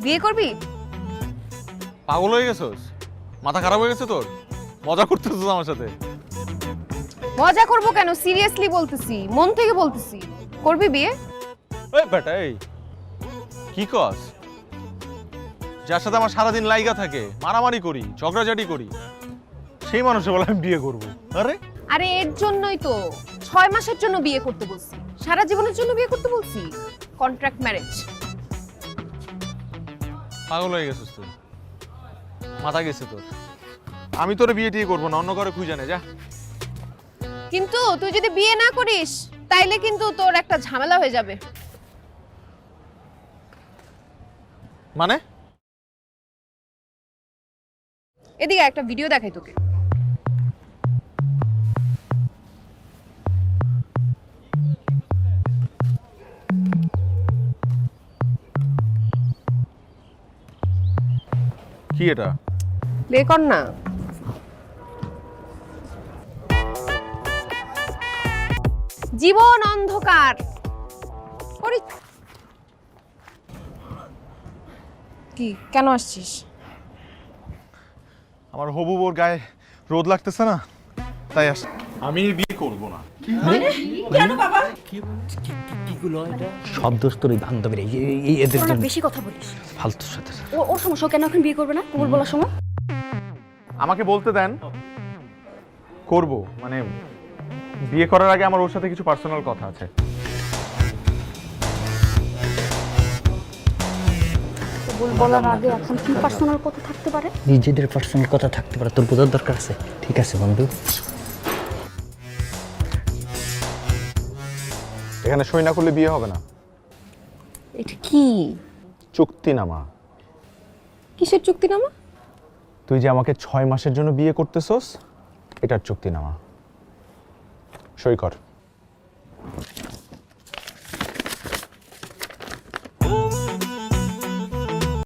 বিয়ে করবি? পাগল হয়ে গেছস? মাথা খারাপ হয়ে গেছে তোর? মজা করতেছিস আমার সাথে? মজা করব কেন, সিরিয়াসলি বলতেছি, মন থেকে বলতেছি। করবি বিয়ে? এই বেটা এই কি কস? যার সাথে আমার সারাদিন লাইগা থাকে, মারামারি করি, ঝগড়াঝাটি করি, সেই মানুষে বলে আমি বিয়ে করব। আরে আরে এর জন্যই তো 6 মাসের জন্য বিয়ে করতে বলছি, সারা জীবনের জন্য বিয়ে করতে বলছি। Contract marriage. পাগল হয়ে গেছিস তুই, মাথা গেছে তোর। আমি তোরে বিয়ে টিয়ে করবো না, অন্য কারো খুঁজে নে যা। কিন্তু তুই যদি বিয়ে না করিস তাইলে কিন্তু তোর একটা ঝামেলা হয়ে যাবে। মানে? এদিকে একটা ভিডিও দেখাই তোকে। কি এটা? প্লে কর না। জীবন অন্ধকার। ওরে কি, কেন আসছিস? আমার হবু বোর গায়ে রোদ লাগতেছে না, তাই আস। আমি বিয়ে করব না। সব দোষ তোর এই বান্ধবীর, এই এদের তোরা জন্য। বেশি কথা বলিস। ফালতুর সাথে ওর সমস্যা, কেন এখন বিয়ে করবে না কবুল বলার সময়? আমাকে বলতে দেন, করব। মানে বিয়ে করার আগে আমার ওর সাথে কিছু পার্সোনাল কথা আছে। কবুল বলার আগে এখন কি পার্সোনাল কথা থাকতে পারে? নিজেদের পার্সোনাল কথা থাকতে পারে, তোর বোঝার দরকার আছে। ঠিক আছে বন্ধু, এখানে সই না করলে বিয়ে হবে না। এটা কি? চুক্তিনামা। কিসের চুক্তিনামা? তুই যে আমাকে 6 মাসের জন্য বিয়ে করতেছস, এটার চুক্তিনামা। সই কর।